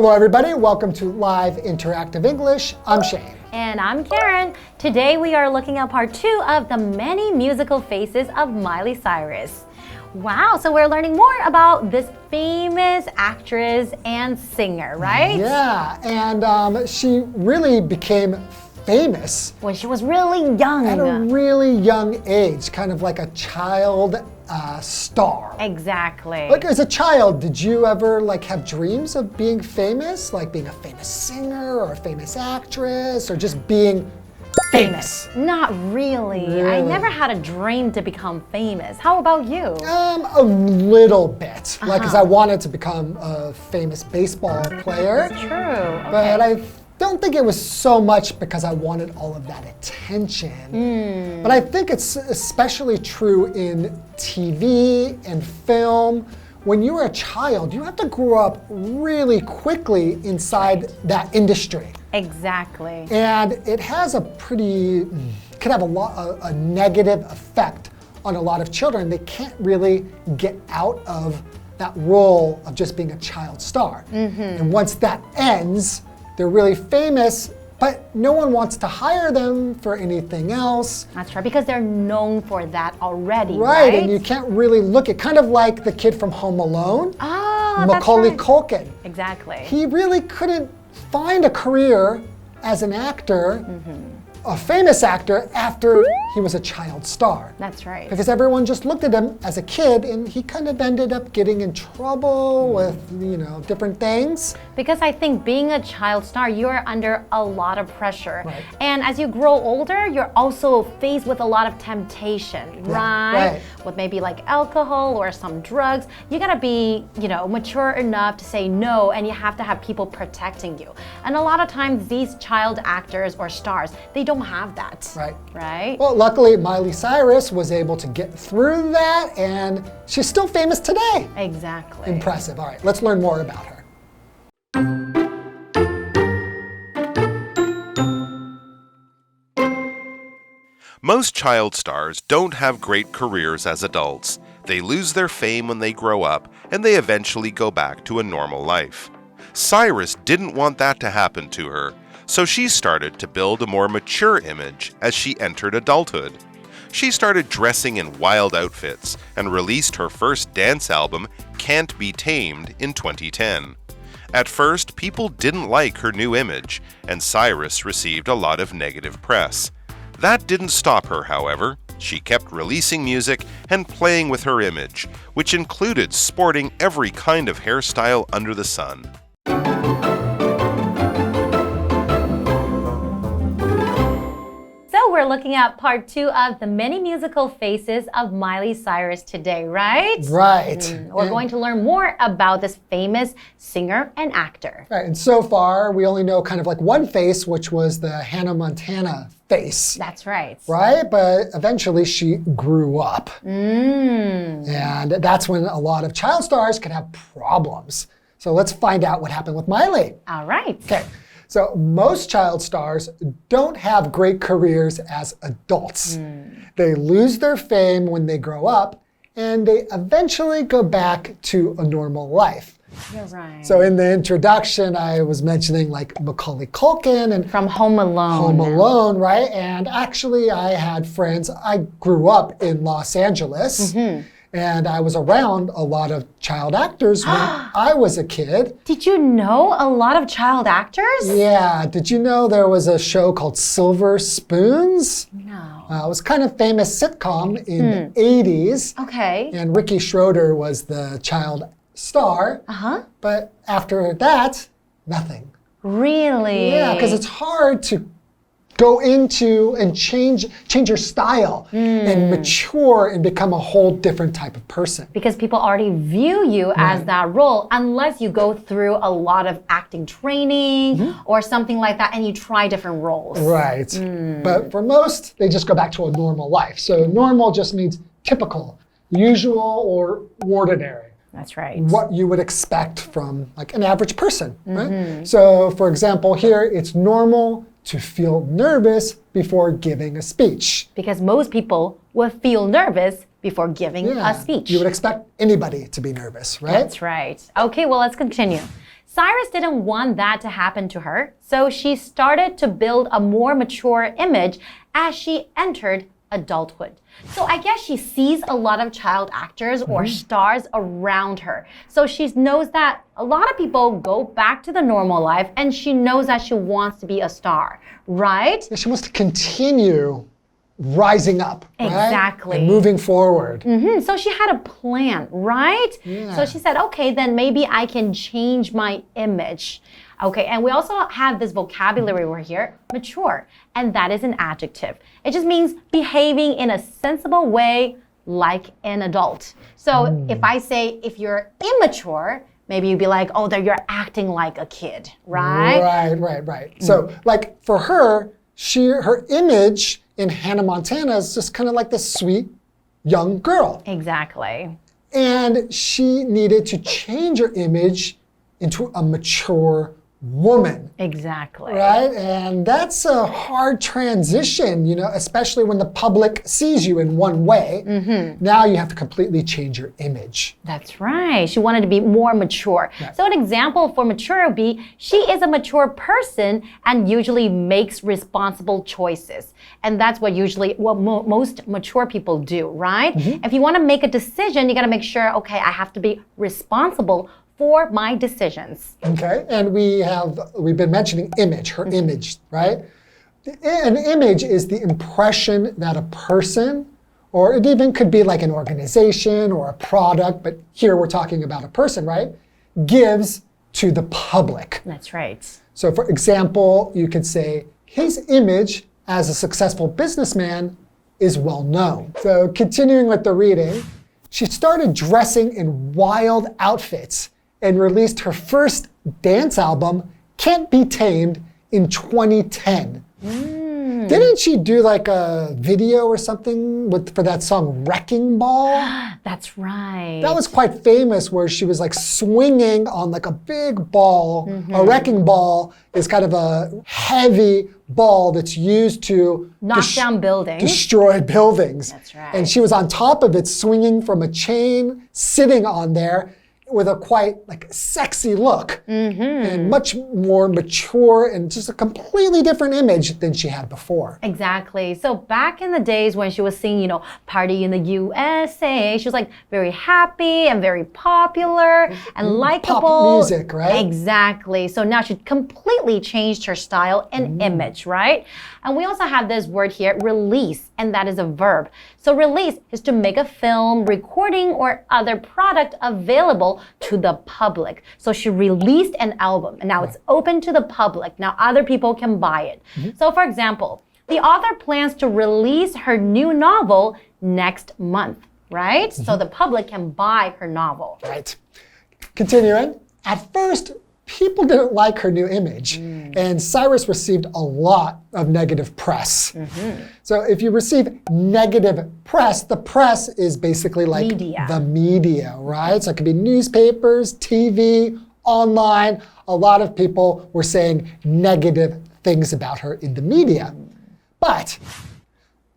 Hello everybody, welcome to Live Interactive English. I'm Shane. And I'm Karen. Today we are looking at part 2 of the many musical faces of Miley Cyrus. Wow, so we're learning more about this famous actress and singer, right? Yeah, and she really became famous when she was really young. At a really young age, kind of like a child star. Exactly. Like as a child, did you ever have dreams of being famous? Like being a famous singer or a famous actress or just being famous? Not really. I never had a dream to become famous. How about you? A little bit. Because I wanted to become a famous baseball player. That's true. Okay. But I don't think it was so much because I wanted all of that attention. But I think it's especially true in TV and film. When you're a child, you have to grow up really quickly inside that industry. Exactly. And it has could have a negative effect on a lot of children. They can't really get out of that role of just being a child star. And once that ends, they're really famous, but no one wants to hire them for anything else. That's right, because they're known for that already, right? And you can't really look at, kind of like the kid from Home Alone, Macaulay Culkin. Exactly. He really couldn't find a career as an actor, a famous actor, after he was a child star. That's right. Because everyone just looked at him as a kid and he kind of ended up getting in trouble with, different things. Because I think being a child star, you're under a lot of pressure. Right. And as you grow older, you're also faced with a lot of temptation, right? With maybe alcohol or some drugs. You gotta be, mature enough to say no, and you have to have people protecting you. And a lot of times these child actors or stars, they don't have that. Right? Well, luckily Miley Cyrus was able to get through that and she's still famous today. Exactly. Impressive. All right, let's learn more about her. Most child stars don't have great careers as adults. They lose their fame when they grow up, and they eventually go back to a normal life. Cyrus didn't want that to happen to her, so she started to build a more mature image as she entered adulthood. She started dressing in wild outfits and released her first dance album, Can't Be Tamed, in 2010. At first, people didn't like her new image, and Cyrus received a lot of negative press. That didn't stop her, however. She kept releasing music and playing with her image, which included sporting every kind of hairstyle under the sun. So we're looking at part 2 of the many musical faces of Miley Cyrus today, right? Right. We're going to learn more about this famous singer and actor. Right, and so far we only know kind of one face, which was the Hannah Montana face. That's right. Right? But eventually she grew up. And that's when a lot of child stars can have problems. So let's find out what happened with Miley. All right. Okay. So most child stars don't have great careers as adults. They lose their fame when they grow up, and they eventually go back to a normal life. You're right. So in the introduction, I was mentioning Macaulay Culkin and from Home Alone. Home Alone, right? And actually, I had friends. I grew up in Los Angeles. And I was around a lot of child actors when I was a kid. Did you know a lot of child actors? Yeah. Did you know there was a show called Silver Spoons? No. It was kind of famous sitcom in the 80s. Okay. And Ricky Schroeder was the child star. But after that, nothing. Really? Yeah, because it's hard to go into and change your style and mature and become a whole different type of person. Because people already view you as that role unless you go through a lot of acting training or something like that and you try different roles. Right. But for most, they just go back to a normal life. So normal just means typical, usual, or ordinary. That's right. What you would expect from an average person, right? So for example, here it's normal to feel nervous before giving a speech. Because most people would feel nervous before giving a speech. You would expect anybody to be nervous, right? That's right. Okay, well, let's continue. Cyrus didn't want that to happen to her, so she started to build a more mature image as she entered adulthood. So I guess she sees a lot of child actors or stars around her. So she knows that a lot of people go back to the normal life and she knows that she wants to be a star, right? She wants to continue rising up, right? Exactly. And moving forward. So she had a plan, right? Yeah. So she said, okay, then maybe I can change my image. Okay, and we also have this vocabulary word here, mature, and that is an adjective. It just means behaving in a sensible way like an adult. So if I say, if you're immature, maybe you'd be like, oh, you're acting like a kid, right? Right. So like for her, her image in Hannah Montana is just kind of like this sweet young girl. Exactly. And she needed to change her image into a mature woman. Exactly. Right? And that's a hard transition, you know, especially when the public sees you in one way. Now you have to completely change your image. That's right. She wanted to be more mature. Right. So an example for mature would be, she is a mature person and usually makes responsible choices. And that's what most mature people do, right? If you want to make a decision, you got to make sure, okay, I have to be responsible for my decisions. Okay, and we've been mentioning image, her image, right? An image is the impression that a person, or it even could be like an organization or a product, but here we're talking about a person, right? Gives to the public. That's right. So for example, you could say, his image as a successful businessman is well known. So continuing with the reading, she started dressing in wild outfits and released her first dance album, Can't Be Tamed, in 2010. Didn't she do like a video or something for that song Wrecking Ball? That's right. That was quite famous, where she was like swinging on like a big ball. A wrecking ball is kind of a heavy ball that's used to knock down buildings. Destroy buildings. That's right. And she was on top of it, swinging from a chain, sitting on there, with a quite like sexy look and much more mature and just a completely different image than she had before. Exactly. So back in the days when she was singing, you know, Party in the USA, she was like very happy and very popular and likable. Pop music, right? Exactly. So now she completely changed her style and image, right? And we also have this word here, release, and that is a verb. So release is to make a film, recording, or other product available to the public. So she released an album, and now it's open to the public. Now other people can buy it. So for example, the author plans to release her new novel next month, right? So the public can buy her novel. Right. Continuing, at first, people didn't like her new image, and Cyrus received a lot of negative press. So if you receive negative press, the press is basically like the media, right? So it could be newspapers, TV, online. A lot of people were saying negative things about her in the media. But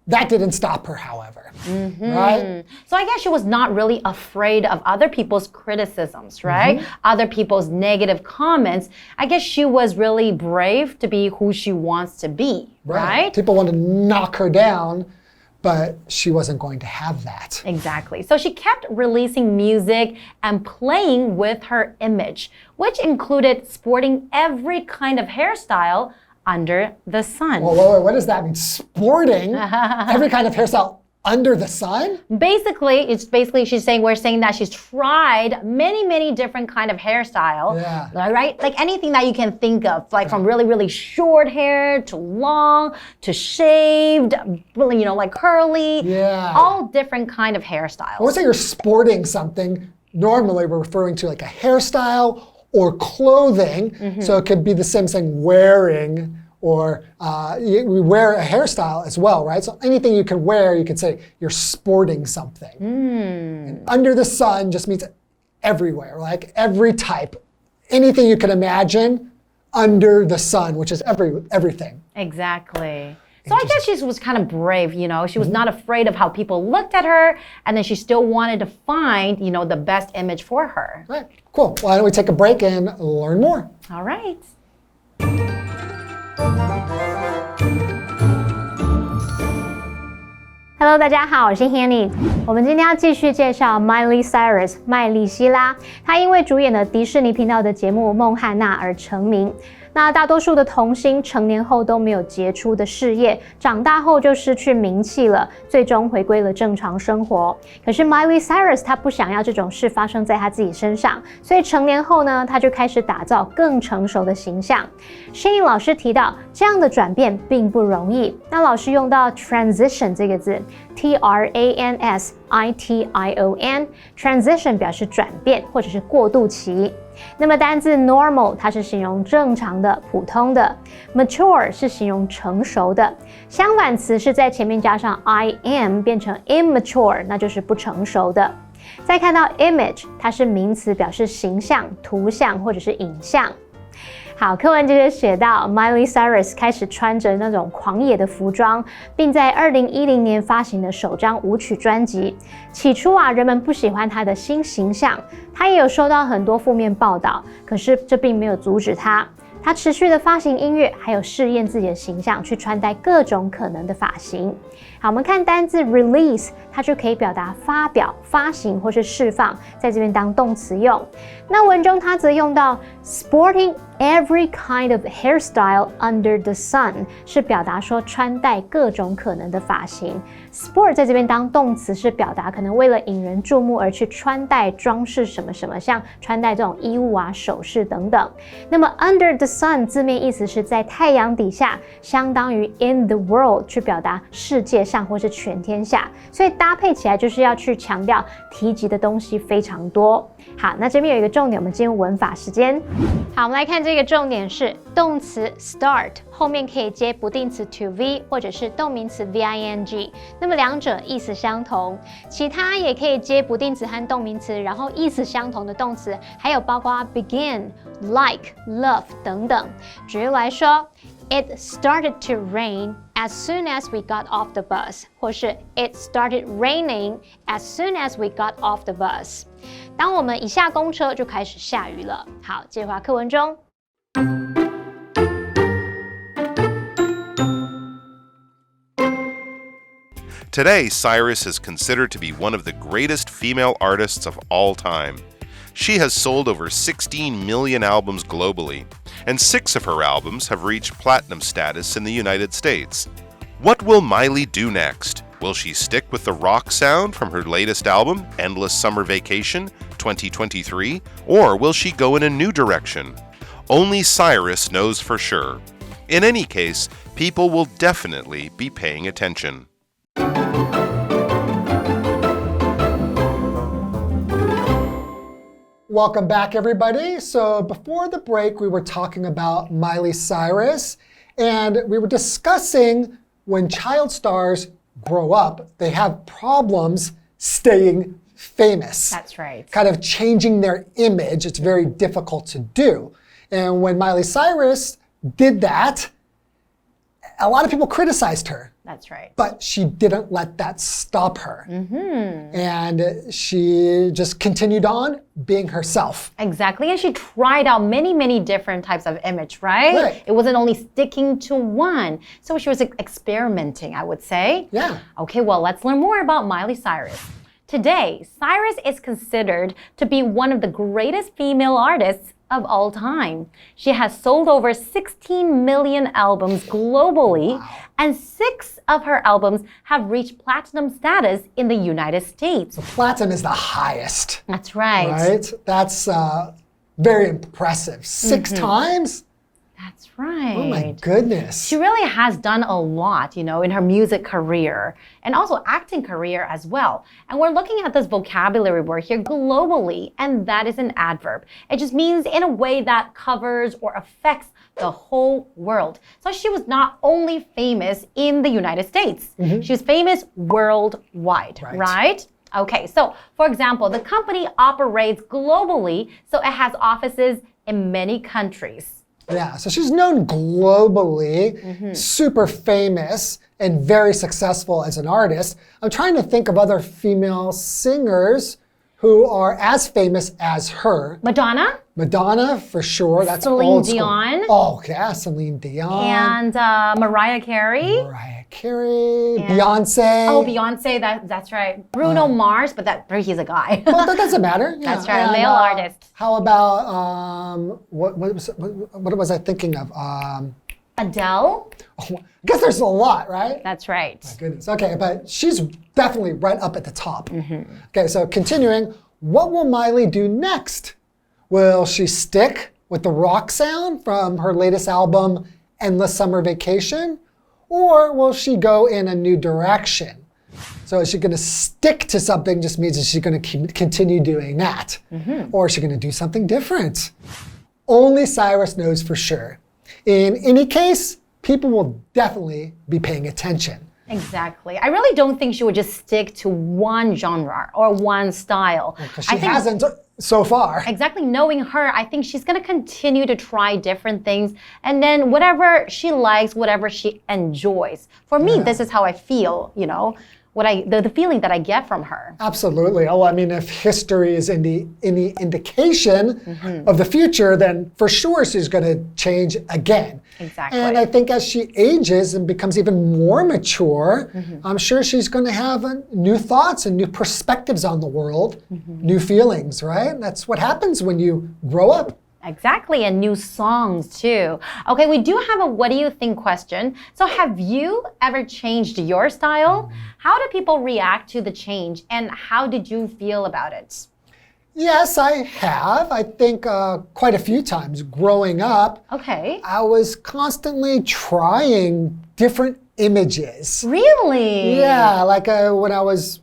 that didn't stop her, however, right? So I guess she was not really afraid of other people's criticisms, right? Other people's negative comments. I guess she was really brave to be who she wants to be, right? People want to knock her down, but she wasn't going to have that. Exactly. So she kept releasing music and playing with her image, which included sporting every kind of hairstyle under the sun. Whoa, what does that mean? Sporting every kind of hairstyle under the sun? Basically, we're saying that she's tried many different kind of hairstyle. Right? Like anything that you can think of, like from really short hair to long to shaved, really, you know, like curly. All different kind of hairstyles. When we say you're sporting something, normally we're referring to like a hairstyle or clothing. So it could be the same thing, wearing, or we wear a hairstyle as well, right? So anything you can wear, you could say you're sporting something. And under the sun just means everywhere, like every type. Anything you can imagine under the sun, which is everything. Exactly. So I guess she was kind of brave, She was not afraid of how people looked at her, and then she still wanted to find, the best image for her. Right. Cool. Why don't we take a break and learn more? All right. Hello， 大家好，我是 Hanny。我们今天要继续介绍 Miley Cyrus 麦莉希拉。她因为主演了迪士尼频道的节目《孟汉娜》而成名。那大多数的童星成年后都没有杰出的事业，长大后就失去名气了，最终回归了正常生活。可是 Miley Cyrus 她不想要这种事发生在她自己身上，所以成年后呢，她就开始打造更成熟的形象。Shane 老师提到，这样的转变并不容易。那老师用到 transition 这个字 ，transition 表示转变或者是过渡期。那么单字 normal 它是形容正常的、普通的 ，mature 是形容成熟的，相反词是在前面加上 im 变成 immature， 那就是不成熟的。再看到 image， 它是名词，表示形象、图像或者是影像。好，课文接着写到 Miley Cyrus 开始穿着那种狂野的服装，并在2010年发行了首张舞曲专辑。起初人们不喜欢她的新形象，她也有收到很多负面报道，可是这并没有阻止她。她持续的发行音乐，还有试验自己的形象，去穿戴各种可能的发型。好，我们看单字 release， 它就可以表达发表、发行或是释放，在这边当动词用。那文中它则用到 sporting every kind of hairstyle under the sun， 是表达说穿戴各种可能的发型。sport 在这边当动词，是表达可能为了引人注目而去穿戴装饰什么什么，像穿戴这种衣物首饰等等。那么 under the sun 字面意思是在太阳底下，相当于 in the world 去表达世界上或是全天下，所以搭配起来就是要去强调提及的东西非常多。好，那这边有一个重点，我们进入文法时间。好，我们来看这个重点是动词 start 后面可以接不定词 to v 或者是动名词 ving， 那么两者意思相同。其他也可以接不定词和动名词，然后意思相同的动词，还有包括 begin、like、love 等等。举例来说 ，It started to rain as soon as we got off the bus， 或是 It started raining as soon as we got off the bus。当我们一下公车就开始下雨了。好，接着回课文中。Today, Cyrus is considered to be one of the greatest female artists of all time. She has sold over 16 million albums globally, and 6 of her albums have reached platinum status in the United States. What will Miley do next? Will she stick with the rock sound from her latest album, Endless Summer Vacation 2023, or will she go in a new direction? Only Cyrus knows for sure. In any case, people will definitely be paying attention. Welcome back, everybody. So before the break, we were talking about Miley Cyrus, and we were discussing when child stars grow up, they have problems staying famous. That's right. Kind of changing their image. It's very difficult to do. And when Miley Cyrus did that, a lot of people criticized her. That's right. But she didn't let that stop her. And she just continued on being herself. Exactly. And she tried out many, many different types of image, right? It wasn't only sticking to one. So she was experimenting, I would say. Yeah. Okay, well, let's learn more about Miley Cyrus. Today, Cyrus is considered to be one of the greatest female artists of all time. She has sold over 16 million albums globally, and 6 of her albums have reached platinum status in the United States. So platinum is the highest. That's right. Right? That's very impressive. 6 times? That's right. Oh my goodness. She really has done a lot, in her music career and also acting career as well. And we're looking at this vocabulary word here, globally, and that is an adverb. It just means in a way that covers or affects the whole world. So she was not only famous in the United States. She was famous worldwide, right? Okay, so for example, the company operates globally, so it has offices in many countries. Yeah, so she's known globally, super famous, and very successful as an artist. I'm trying to think of other female singers who are as famous as her. Madonna? Madonna, for sure. That's Celine old school. Dion. Oh, yeah, Celine Dion. And Mariah Carey. Mariah Carey. Beyonce. Oh, Beyonce, that's right. Bruno Mars, but he's a guy. Well, that doesn't matter. Yeah. That's right, male artist. How about, what was I thinking of? Adele? Oh, I guess there's a lot, right? That's right. My goodness. Okay, but she's definitely right up at the top. Okay, so continuing, what will Miley do next? Will she stick with the rock sound from her latest album, Endless Summer Vacation? Or will she go in a new direction? So is she going to stick to something just means that she's going to continue doing that? Or is she going to do something different? Only Cyrus knows for sure. In any case, people will definitely be paying attention. Exactly. I really don't think she would just stick to one genre or one style. Because she hasn't so far. Exactly. Knowing her, I think she's going to continue to try different things. And then whatever she likes, whatever she enjoys. For me, this is how I feel, you know, the feeling that I get from her. Absolutely. Oh, I mean, if history is any indication of the future, then for sure she's going to change again. Exactly. And I think as she ages and becomes even more mature, I'm sure she's going to have new thoughts and new perspectives on the world, new feelings, right? That's what happens when you grow up. Exactly, and new songs too. Okay, we do have a what do you think question. So have you ever changed your style? How do people react to the change and how did you feel about it? Yes, I have. I think quite a few times growing up. Okay. I was constantly trying different images. Really? Yeah, like when I was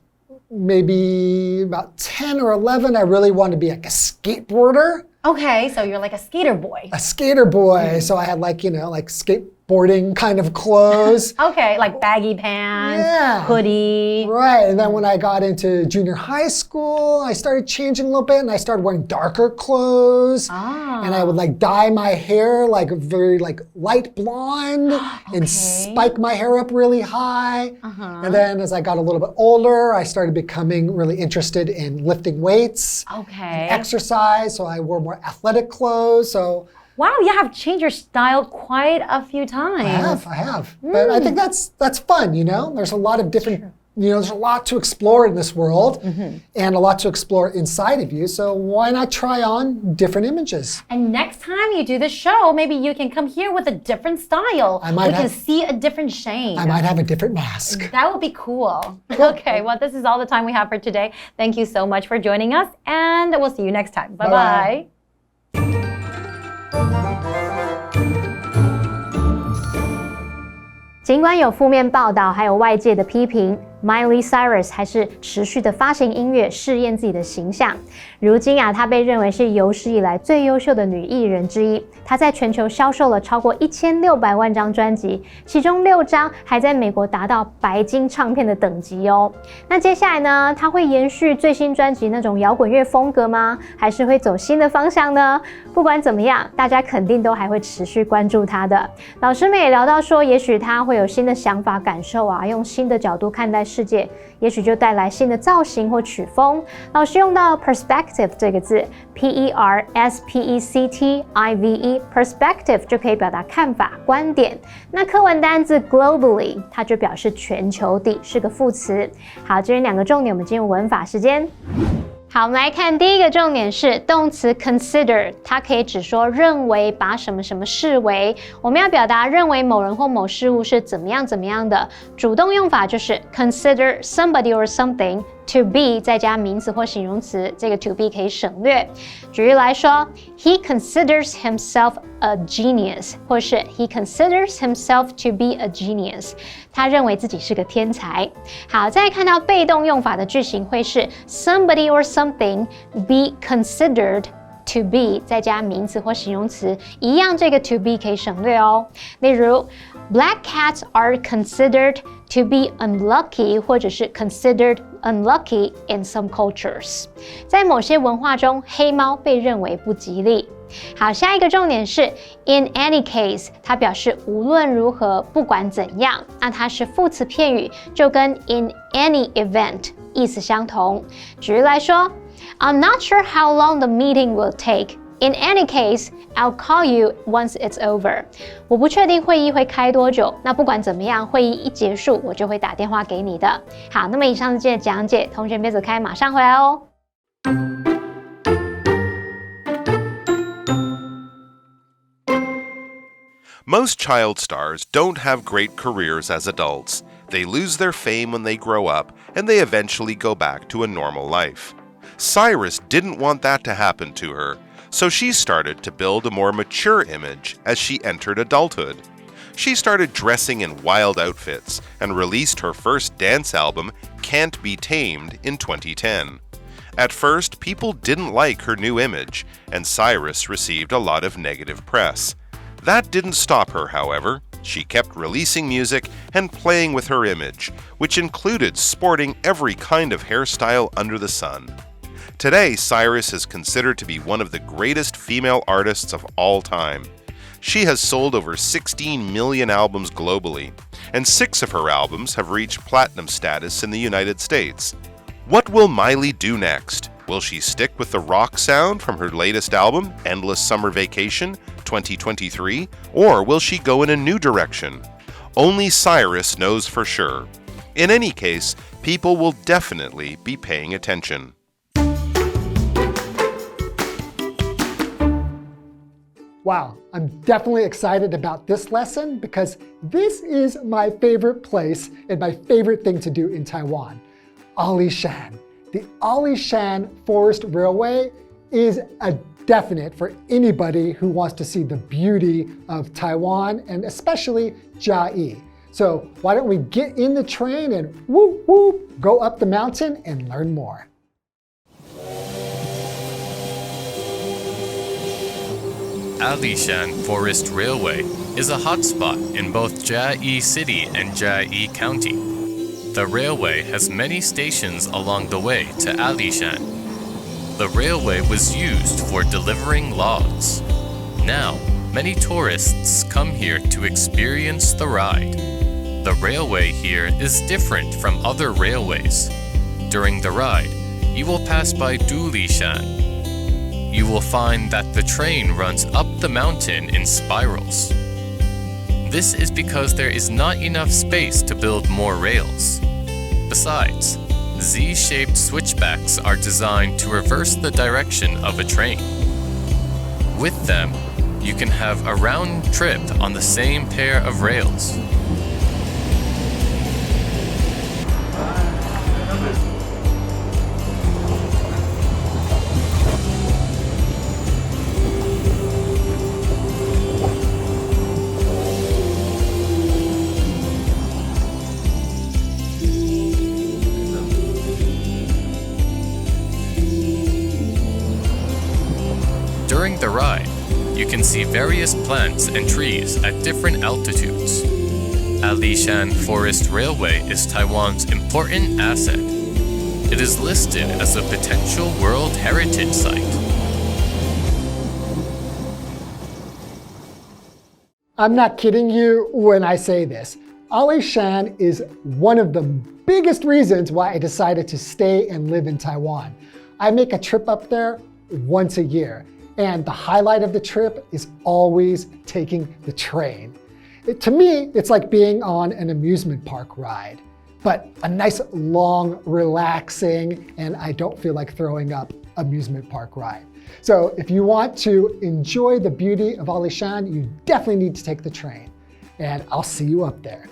maybe about 10 or 11, I really wanted to be like a skateboarder. Okay, so you're like a skater boy. A skater boy. So I had like, you know, like skateboarding kind of clothes. Okay, like baggy pants, hoodie. Right, and then when I got into junior high school, I started changing a little bit and I started wearing darker clothes. And I would like dye my hair like very like light blonde and spike my hair up really high. And then as I got a little bit older, I started becoming really interested in lifting weights. Okay. And exercise, so I wore more athletic clothes. So wow, you have changed your style quite a few times. I have. But I think that's fun, you know? There's a lot of different, you know, there's a lot to explore in this world and a lot to explore inside of you. So why not try on different images? And next time you do the show, maybe you can come here with a different style. We can see a different shade. I might have a different mask. That would be cool. Okay, well, this is all the time we have for today. Thank you so much for joining us, and we'll see you next time. Bye-bye. 尽管有负面报道，还有外界的批评， Miley Cyrus 还是持续的发行音乐，试验自己的形象。如今啊，她被认为是有史以来最优秀的女艺人之一。她在全球销售了超过1600万张专辑，其中6张还在美国达到白金唱片的等级哦。那接下来呢，她会延续最新专辑那种摇滚乐风格吗？还是会走新的方向呢？不管怎么样，大家肯定都还会持续关注她的。老师们也聊到说，也许她会有新的想法、感受啊，用新的角度看待世界，也许就带来新的造型或曲风。老师用到 perspective 这个字 P-E-R-S-P-E-C-T-I-V-E perspective 就可以表达看法、观点。那课文单字 globally 它就表示全球的，是个副词。好，这边2个重点，我们进入文法时间。好，我们来看第一个重点是动词 consider， 它可以指说认为，把什么什么视为。我们要表达认为某人或某事物是怎么样怎么样的，主动用法就是 consider somebody or something to be 再加名词或形容词，这个 to be 可以省略。举例来说 ，He considers himself a genius， 或是 He considers himself to be a genius， 他认为自己是个天才。好，再看到被动用法的句型会是 somebody or something be considered to be 再加名词或形容词，一样这个 to be 可以省略哦。例如 Black cats are considered to be unlucky 或者是 considered unlucky in some cultures. 在某些文化中，黑猫被认为不吉利。好，下一个重点是 in any case， 它表示无论如何，不管怎样。那它是副词片语，就跟 in any event 意思相同。举例来说 ，I'm not sure how long the meeting will take. In any case, I'll call you once it's over. 我不确定会议会开多久，那不管怎么样，会议一结束，我就会打电话给你的。好，那么以上是今天的讲解，同学别走开，马上回来哦。Most child stars don't have great careers as adults. They lose their fame when they grow up, and they eventually go back to a normal life. Cyrus didn't want that to happen to her, so she started to build a more mature image as she entered adulthood. She started dressing in wild outfits and released her first dance album, Can't Be Tamed, in 2010. At first, people didn't like her new image, and Cyrus received a lot of negative press. That didn't stop her, however. She kept releasing music and playing with her image, which included sporting every kind of hairstyle under the sun. Today, Cyrus is considered to be one of the greatest female artists of all time. She has sold over 16 million albums globally, and 6 of her albums have reached platinum status in the United States. What will Miley do next? Will she stick with the rock sound from her latest album, Endless Summer Vacation, 2023, or will she go in a new direction? Only Cyrus knows for sure. In any case, people will definitely be paying attention. Wow, I'm definitely excited about this lesson because this is my favorite place and my favorite thing to do in Taiwan. Alishan. The Alishan Forest Railway is a definite for anybody who wants to see the beauty of Taiwan and especially Chiayi. So why don't we get in the train and whoop whoop, go up the mountain and learn more. Alishan Forest Railway is a hotspot in both Chiayi City and Chiayi County. The railway has many stations along the way to Alishan. The railway was used for delivering logs. Now, many tourists come here to experience the ride. The railway here is different from other railways. During the ride, you will pass by Dulishan. You will find that the train runs up the mountain in spirals. This is because there is not enough space to build more rails. Besides, Z-shaped switchbacks are designed to reverse the direction of a train. With them, you can have a round trip on the same pair of rails. During the ride, you can see various plants and trees at different altitudes. Alishan Forest Railway is Taiwan's important asset. It is listed as a potential World Heritage Site. I'm not kidding you when I say this. Alishan is one of the biggest reasons why I decided to stay and live in Taiwan. I make a trip up there once a year. And the highlight of the trip is always taking the train. To me, it's like being on an amusement park ride, but a nice, long, relaxing, and I don't feel like throwing up amusement park ride. So if you want to enjoy the beauty of Alishan, you definitely need to take the train. And I'll see you up there.